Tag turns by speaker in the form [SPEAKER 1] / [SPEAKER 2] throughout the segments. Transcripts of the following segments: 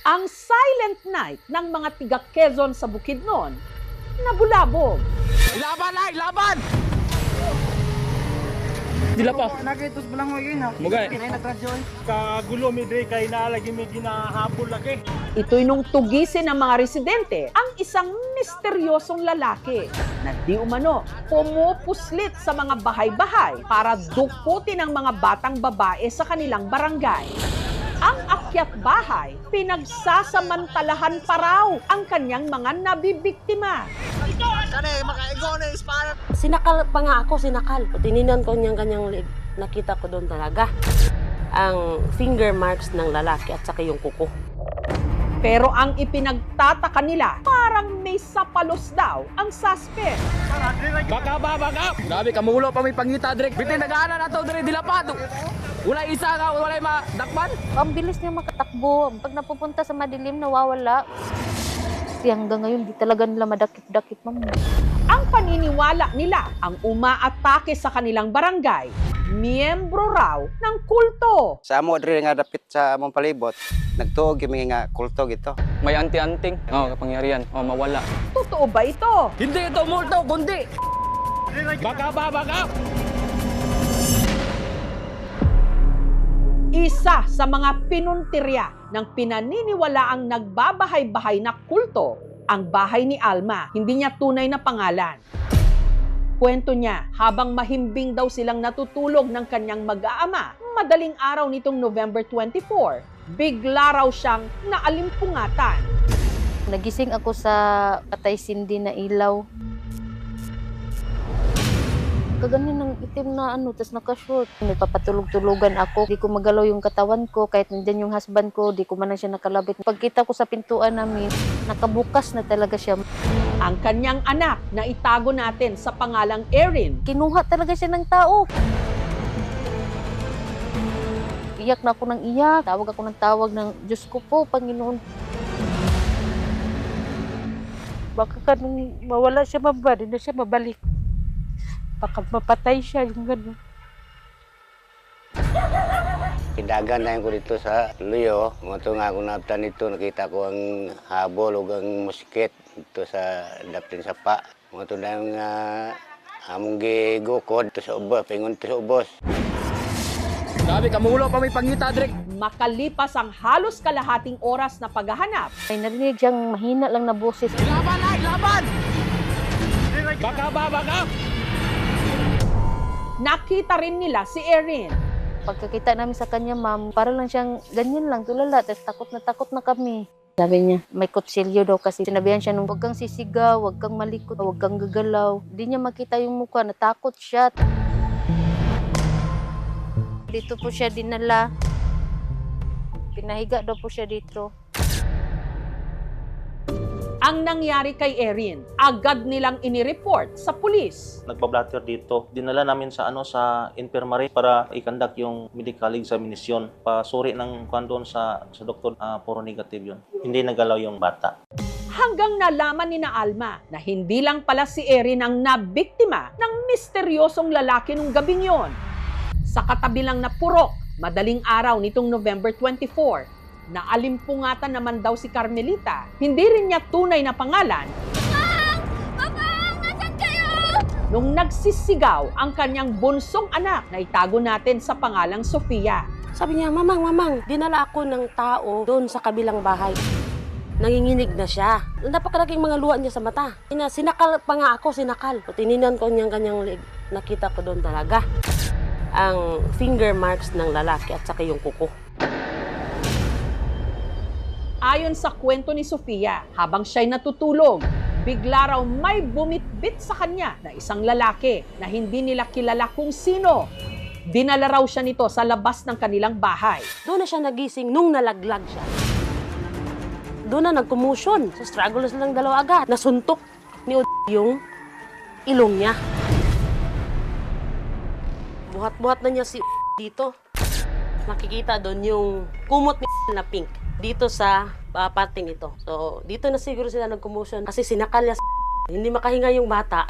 [SPEAKER 1] Ang silent night ng mga tiga Quezon sa Bukidnon, nabulabog.
[SPEAKER 2] Ilaban na! Ilaban! Dila pa.
[SPEAKER 3] Nagitos mo lang ngayon ha.
[SPEAKER 2] Mugay.
[SPEAKER 3] Kinay nagradyon.
[SPEAKER 2] Kagulo mi day kay nalagi mi ginahabol lagi.
[SPEAKER 1] Ito'y nung tugisin ng mga residente ang isang misteryosong lalaki na di umano pumupuslit sa mga bahay-bahay para dukutin ang mga batang babae sa kanilang barangay. Ang akyat bahay, pinagsasamantalahan pa raw ang kanyang mga nabibiktima.
[SPEAKER 4] Sinakal pa nga ako, sinakal. Tininan ko niyang kanyang leg. Nakita ko doon talaga ang finger marks ng lalaki at saka yung kuko.
[SPEAKER 1] Pero ang ipinagtataka nila, parang may sapalos daw ang suspect.
[SPEAKER 2] Baka ba, baka! Grabe, kamulo pa may pangita, Drek. Bitin, nag-aana na to, Drek, dilapado. Wala isa ka, wala madakpan.
[SPEAKER 5] Ang bilis niya makatakbo. Pag napupunta sa madilim, nawawala. Kasi hanggang ngayon, di talaga nila madakip-dakip, ma'am.
[SPEAKER 1] Ang paniniwala nila, ang umaatake sa kanilang barangay, miyembro raw ng kulto.
[SPEAKER 6] Sa amo diri nga dapit sa among palibot, nagtuog yung nga kulto gito.
[SPEAKER 7] May anti-anting. Kapangyarihan. Mawala.
[SPEAKER 1] Totoo ba ito?
[SPEAKER 2] Hindi ito multo, kundi. Baka ba, baka!
[SPEAKER 1] Isa sa mga pinuntirya ng pinaniniwalaang nagbabahay-bahay na kulto, ang bahay ni Alma. Hindi niya tunay na pangalan. Kwento niya, habang mahimbing daw silang natutulog ng kanyang mag-aama, madaling araw nitong November 24, bigla raw siyang naalimpungatan.
[SPEAKER 5] Nagising ako sa patay sindi na ilaw. Kaganin ng itim na tas naka-short. Nagpapatulog-tulugan ako. Di ko magalaw yung katawan ko. Kahit nandyan yung husband ko, di ko man na siya nakalabit. Pagkita ko sa pintuan namin, nakabukas na talaga siya.
[SPEAKER 1] Ang kanyang anak na itago natin sa pangalang Erin,
[SPEAKER 5] Kinuha talaga siya ng tao. Iyak na ako ng iyak. Tawag ako ng tawag ng Diyos ko po, Panginoon. Baka kanong mawala siya maba, di na siya mabalik. Baka mapatay siya, yung gano'n.
[SPEAKER 6] Kidagan na ko dito sa Luyo. Moto nga ako naptan dito, nakita ko ang habol o ang musket dito sa daptin sa pa. Moto na yung among gigukod dito sa ubos, pingon dito sa ubos.
[SPEAKER 2] Grabe, kamulo pa may pangita, Drek.
[SPEAKER 1] makalipas ang halos kalahating oras na paghahanap,
[SPEAKER 5] May narinig siyang mahina lang na boses.
[SPEAKER 2] Ilaban na! Ilaban! Baka ba, baka!
[SPEAKER 1] nakita rin nila si Erin.
[SPEAKER 5] Pagkakita namin sa kanya, ma'am, para lang siyang ganyan lang, tulala. Tapos takot na kami. Sabi niya, may kutsilyo daw kasi. Sinabihan siya nung, huwag kang sisigaw, huwag kang malikot, huwag kang gagalaw. Hindi niya makita yung mukha, natakot siya. Dito po siya dinala. Pinahiga daw po siya dito.
[SPEAKER 1] Ang nangyari kay Erin, agad nilang inireport sa pulis.
[SPEAKER 8] Nagpa-blatter dito. Dinala namin sa sa infirmary para i-conduct yung medical examination. Pasuri ng doon sa doktor, puro negative yun. Hindi nagalaw yung bata.
[SPEAKER 1] Hanggang nalaman ni na Alma na hindi lang pala si Erin ang nabiktima ng misteryosong lalaki nung gabing yon. Sa katabi lang na purok, madaling araw nitong November 24, naalimpungatan naman daw si Carmelita. Hindi rin niya tunay na pangalan. Nung nagsisigaw ang kanyang bunsong anak na itago natin sa pangalang Sofia.
[SPEAKER 4] Sabi niya, mamang, dinala ako ng tao doon sa kabilang bahay. Nanginginig na siya. Napakalaking mga luha niya sa mata. Sinakal pa nga ako, sinakal. Tininan ko niyang kanyang leg. Nakita ko doon talaga ang finger marks ng lalaki at saka yung kuko.
[SPEAKER 1] Ayon sa kwento ni Sofia, habang siya'y natutulog, bigla raw may bumitbit sa kanya na isang lalaki na hindi nila kilala kung sino. Dinala raw siya nito sa labas ng kanilang bahay.
[SPEAKER 4] Doon na siya nagising nung nalaglag siya. Doon na nag-commotion. Sa struggle na silang dalawa agad. Nasuntok ni yung ilong niya. Buhat-buhat na niya si dito. Nakikita doon yung kumot ni na pink dito sa pating ito. So, dito na siguro sila nag-commotion kasi sinakal niya hindi makahinga yung bata.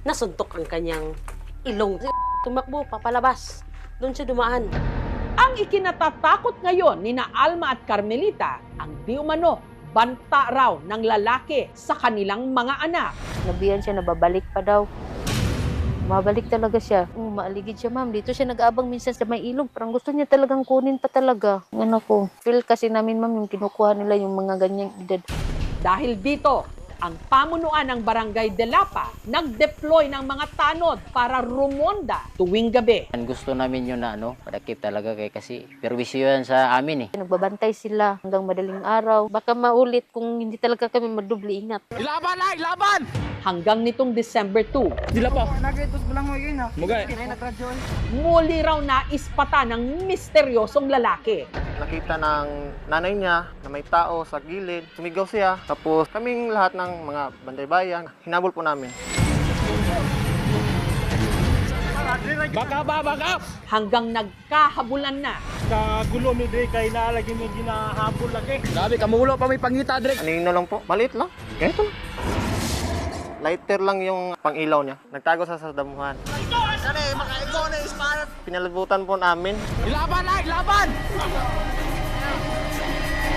[SPEAKER 4] Nasuntok ang kanyang ilong. Tumakbo, papalabas. Doon siya dumaan.
[SPEAKER 1] Ang ikinatatakot ngayon ni na Alma at Carmelita, ang di umano banta raw ng lalaki sa kanilang mga anak.
[SPEAKER 5] Nabiyan siya na babalik pa daw. Mabalik talaga siya. Maaligid siya, ma'am. Dito siya nag-aabang minsan sa may ilog. Parang gusto niya talagang kunin pa talaga. Ano ko. Feel kasi namin, ma'am, yung kinukuha nila yung mga ganyang edad.
[SPEAKER 1] Dahil dito, ang pamunuan ng Barangay Delapa nag-deploy ng mga tanod para rumonda tuwing gabi.
[SPEAKER 3] Gusto namin yun na padakip talaga kasi perwisyo yan sa amin eh.
[SPEAKER 5] Nagbabantay sila hanggang madaling araw. Baka maulit kung hindi talaga kami madubli ingat.
[SPEAKER 2] Ilaban na! Ilaban!
[SPEAKER 1] Hanggang nitong December 2,
[SPEAKER 2] Dila pa. Mugay.
[SPEAKER 1] muli raw naispata ng misteryosong lalaki.
[SPEAKER 9] Nakita ng nanay niya na may tao sa gilid. Sumigaw siya. Tapos kaming lahat ng mga banday-bayan, hinabol po namin.
[SPEAKER 2] Baka ba, baka!
[SPEAKER 1] Hanggang nagkahabulan na.
[SPEAKER 10] Kagulo mi dre kay naalagi mi ginahabol lagi.
[SPEAKER 2] Grabe, kamulo pa may pangita, Dre.
[SPEAKER 9] Anino lang po. Maliit lang. Ganito lang. Lighter lang yung pangilaw niya. Nagtago sa damuhan. Pinalabutan po namin.
[SPEAKER 2] Ilaban na! Ilaban!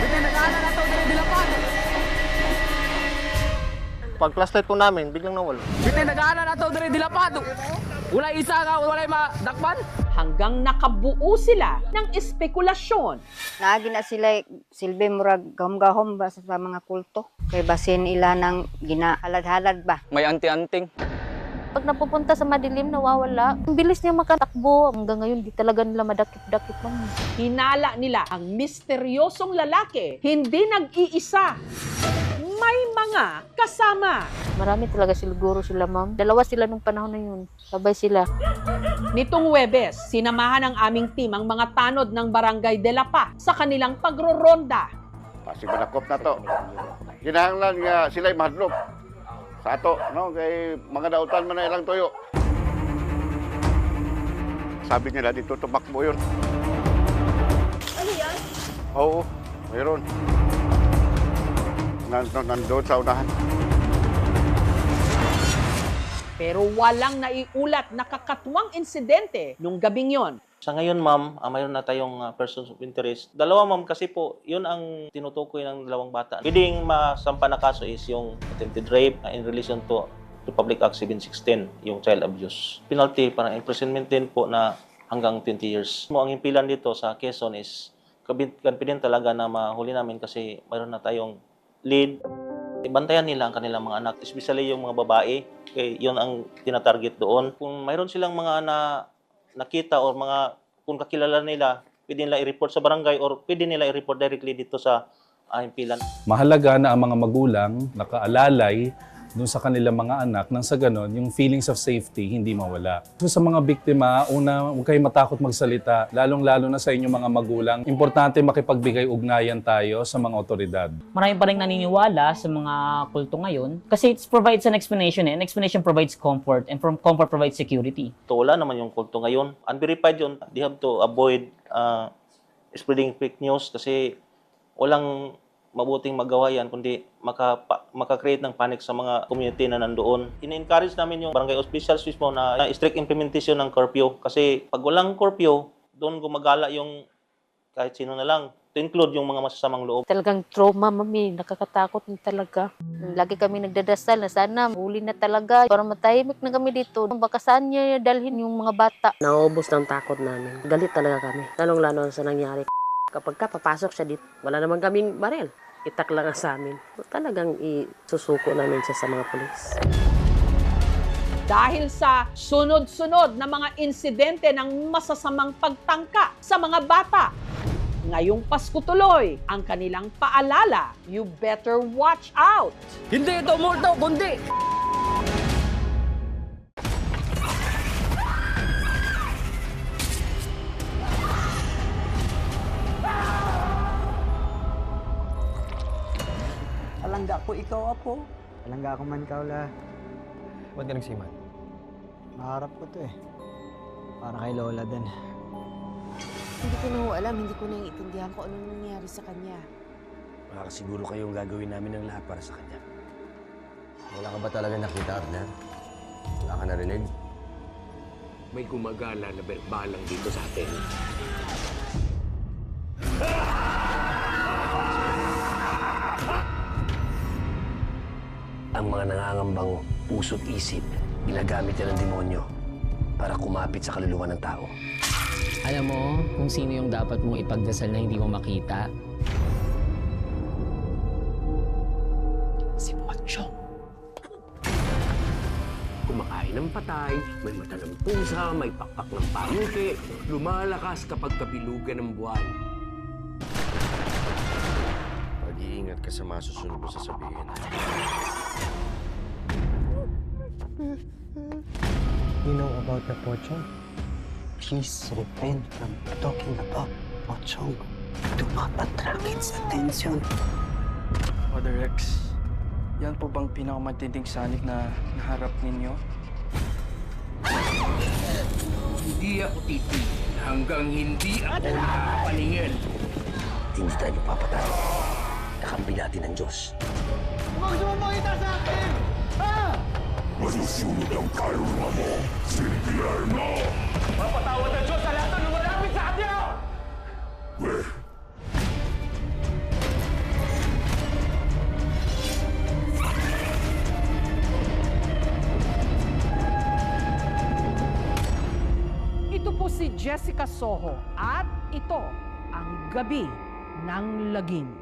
[SPEAKER 2] Bitin, nag-aaral na to, Dre. Dilapan!
[SPEAKER 9] Pag flashlight po namin, biglang nawala.
[SPEAKER 2] Bitin, nag-aaral na to, Dre. Dilapan! Wala isa ka, wala madakpan?
[SPEAKER 1] Hanggang nakabuo sila ng espekulasyon.
[SPEAKER 11] Naagi na sila silbi murag gahom-gahom ba sa mga kulto. Kay basin ila ng ginahalad-halad ba.
[SPEAKER 7] May anti-anting.
[SPEAKER 5] Pag napupunta sa madilim, nawawala. Ang bilis niya makatakbo. Hanggang ngayon, di talaga nila madakip-dakip, ma'am.
[SPEAKER 1] Hinala nila ang misteryosong lalaki, hindi nag-iisa. May mga kasama.
[SPEAKER 5] Marami talaga siguro sila, ma'am. Dalawa sila nung panahon na yun. Sabay sila.
[SPEAKER 1] Nitong Huwebes, sinamahan ng aming team ang mga tanod ng Barangay Delapa sa kanilang pagroronda.
[SPEAKER 12] Pasibalakop na to. Kinahanglan nga sila'y mahadlok. Sa ato, no? Kay mga dautan man na ilang tuyo. Sabi nila dito, tumakbo yun.
[SPEAKER 1] Ano yan?
[SPEAKER 12] Oo, mayroon. Nandun sa unahan.
[SPEAKER 1] Pero walang naiulat na kakatwang insidente nung gabing yon.
[SPEAKER 8] Sa ngayon, ma'am, mayroon na tayong persons of interest. Dalawa, ma'am, kasi po, yun ang tinutukoy ng dalawang bata. Pwedeng masampa na kaso is yung attempted rape in relation to Republic Act 716, yung child abuse. Penalty, parang imprisonment din po na hanggang 20 years. Ang impilan dito sa Quezon is confident talaga na mahuli namin kasi mayroon na tayong lead. Ibantayan nila ang kanilang mga anak, especially yung mga babae. Okay, yun ang tinatarget doon. Kung mayroon silang mga nakita or mga kung kakilala nila, pwede nila i-report sa barangay or pwede nila i-report directly dito sa impilan.
[SPEAKER 13] Mahalaga na ang mga magulang nakaalalay dun sa kanilang mga anak nang sa ganon, yung feelings of safety hindi mawala. So sa mga biktima, una, huwag kayong matakot magsalita, lalong-lalo na sa inyong mga magulang. Importante makipagbigay ugnayan tayo sa mga otoridad.
[SPEAKER 14] Marami pa rin naniniwala sa mga kulto ngayon kasi it provides an explanation and explanation provides comfort and from comfort provides security.
[SPEAKER 8] Wala naman yung kulto ngayon. Unverified yun. They have to avoid spreading fake news kasi walang mabuting magawa yan kundi maka-create ng panic sa mga community na nandoon. In-encourage namin yung barangay officials mismo na strict implementation ng curfew kasi pag walang curfew, doon gumagala yung kahit sino na lang. To include yung mga masasamang loob.
[SPEAKER 5] Talagang trauma, mami. Nakakatakot na talaga. Lagi kami nagdadasal na sana huli na talaga para matahimik na kami dito. Baka saan niya dalhin yung mga bata.
[SPEAKER 4] Naubos ng takot namin. Galit talaga kami. Lalong-lalo sa nangyari. Kapag papasok siya dito, wala naman kaming baril. Itak lang sa amin. Talagang isusuko namin siya sa mga pulis.
[SPEAKER 1] Dahil sa sunod-sunod na mga insidente ng masasamang pagtangka sa mga bata, ngayong Pasko tuloy ang kanilang paalala, you better watch out!
[SPEAKER 2] Hindi ito multo, kundi!
[SPEAKER 15] Palangga ko ikaw, Apo. Palangga ko man ikaw, la.
[SPEAKER 16] Ba't ka nagsiman?
[SPEAKER 15] Maharap ko to eh. Para kay Lola din.
[SPEAKER 17] Hindi ko na alam, hindi ko naiintindihan kung anong nangyari sa kanya.
[SPEAKER 16] Makakasiguro kayong gagawin namin ng lahat para sa kanya. Wala ka ba talaga nakita, Abner? Wala ka narinig?
[SPEAKER 18] May gumagala na balang dito sa atin.
[SPEAKER 16] Ang mga nangangambang puso't isip, ginagamit yan ng demonyo para kumapit sa kaluluwa ng tao.
[SPEAKER 18] Alam mo kung sino yung dapat mong ipagdasal na hindi mo makita? Si Pochong.
[SPEAKER 16] Kumakain ng patay, may mata ng pusa, may pakpak ng pamuti, lumalakas kapag kabilugan ng buwan. Mag-iingat ka sa masusunod mo sasabihin.
[SPEAKER 15] You know about the Pochong? Please refrain from talking about Pochong. Do not attract its attention.
[SPEAKER 19] Father Rex, yan po bang pinakamatinding sanik na naharap ninyo?
[SPEAKER 16] Hindi ako titigil hanggang hindi ako nakapaningin. Hindi tayo magpapatay. Kakampi natin ang Diyos.
[SPEAKER 10] Huwag sumamangita sa akin! Ha?
[SPEAKER 20] Masusunod ang kaluluwa mo, Silvia mo!
[SPEAKER 10] Mapatawad ang Diyos sa lahat ng lumalapit sa kanya!
[SPEAKER 1] Ito po si Jessica Soho at ito ang Gabi ng Lagim.